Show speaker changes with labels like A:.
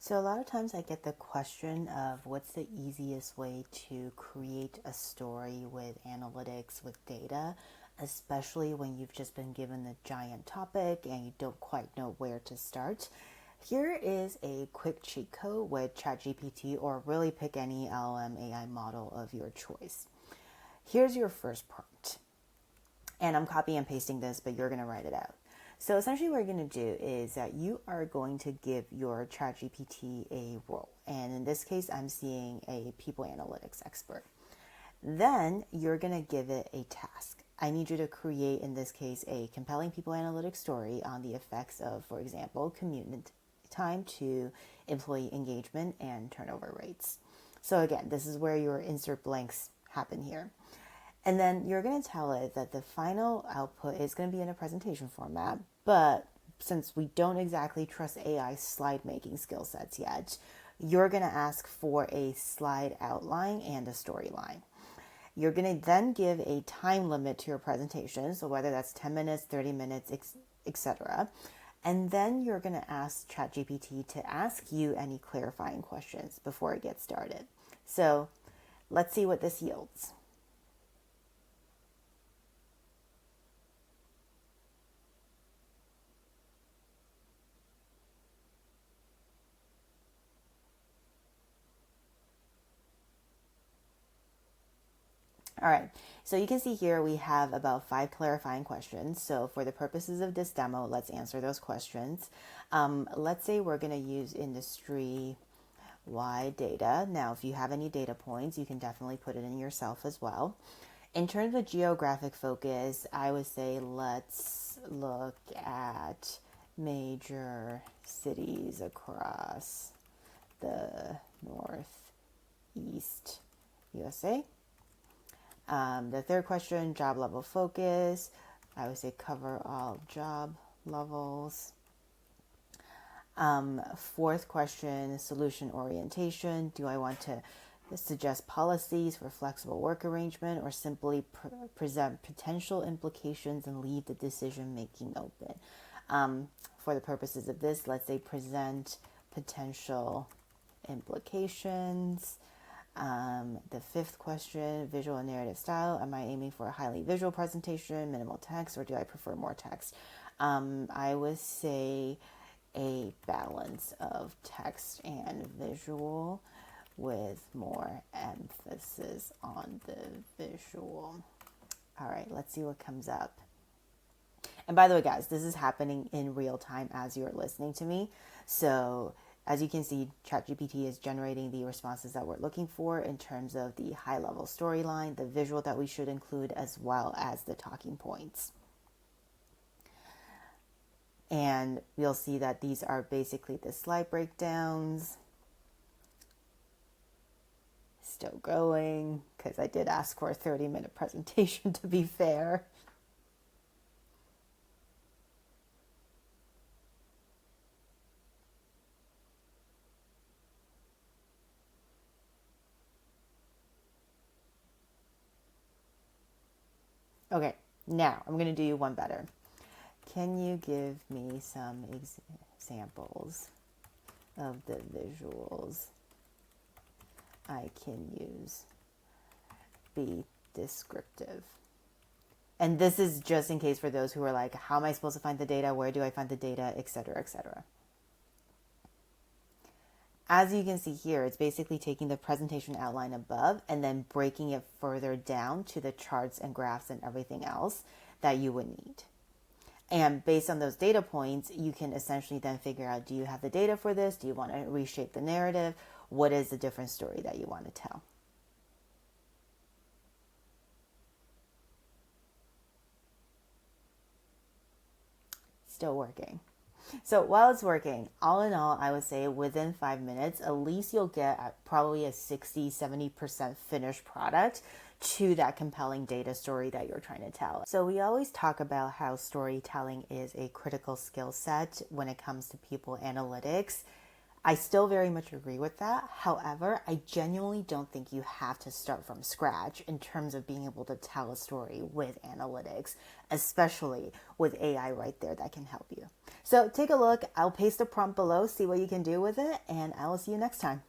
A: So a lot of times I get the question of what's the easiest way to create a story with analytics, with data, especially when you've just been given a giant topic and you don't quite know where to start. Here is a quick cheat code with ChatGPT, or really pick any LLM AI model of your choice. Here's your first prompt. And I'm copy and pasting this, but you're going to write it out. So essentially what you're going to do is that you are going to give your ChatGPT a role. And in this case, I'm seeing a people analytics expert. Then you're going to give it a task. I need you to create, in this case, a compelling people analytics story on the effects of, for example, commute time to employee engagement and turnover rates. So again, this is where your insert blanks happen here. And then you're going to tell it that the final output is going to be in a presentation format, but since we don't exactly trust AI slide making skill sets yet, you're going to ask for a slide outline and a storyline. You're going to then give a time limit to your presentation, so whether that's 10 minutes, 30 minutes, etc. And then you're going to ask ChatGPT to ask you any clarifying questions before it gets started. So let's see what this yields. All right, so you can see here we have about 5 clarifying questions. So for the purposes of this demo, let's answer those questions. Let's say we're going to use industry-wide data. Now, if you have any data points, you can definitely put it in yourself as well. In terms of geographic focus, I would say let's look at major cities across the Northeast USA. The third question, job level focus. I would say cover all job levels. Fourth question, solution orientation. Do I want to suggest policies for flexible work arrangement, or simply present potential implications and leave the decision making open? For the purposes of this, let's say present potential implications. The fifth question, visual and narrative style. Am I aiming for a highly visual presentation, minimal text, or do I prefer more text? I would say a balance of text and visual with more emphasis on the visual. All right, let's see what comes up. And by the way, guys, this is happening in real time as you're listening to me. So as you can see, ChatGPT is generating the responses that we're looking for in terms of the high-level storyline, the visual that we should include, as well as the talking points. And you'll see that these are basically the slide breakdowns. Still going, because I did ask for a 30-minute presentation, to be fair. Okay, now I'm going to do you one better. Can you give me some examples of the visuals I can use? Be descriptive. And this is just in case for those who are like, how am I supposed to find the data? Where do I find the data? Etc., etc. As you can see here, it's basically taking the presentation outline above and then breaking it further down to the charts and graphs and everything else that you would need. And based on those data points, you can essentially then figure out, do you have the data for this? Do you want to reshape the narrative? What is the different story that you want to tell? Still working. So while it's working, all in all, I would say within 5 minutes, at least you'll get probably a 60-70% finished product to that compelling data story that you're trying to tell. So we always talk about how storytelling is a critical skill set when it comes to people analytics. I still very much agree with that. However, I genuinely don't think you have to start from scratch in terms of being able to tell a story with analytics, especially with AI right there that can help you. So take a look. I'll paste a prompt below, see what you can do with it, and I will see you next time.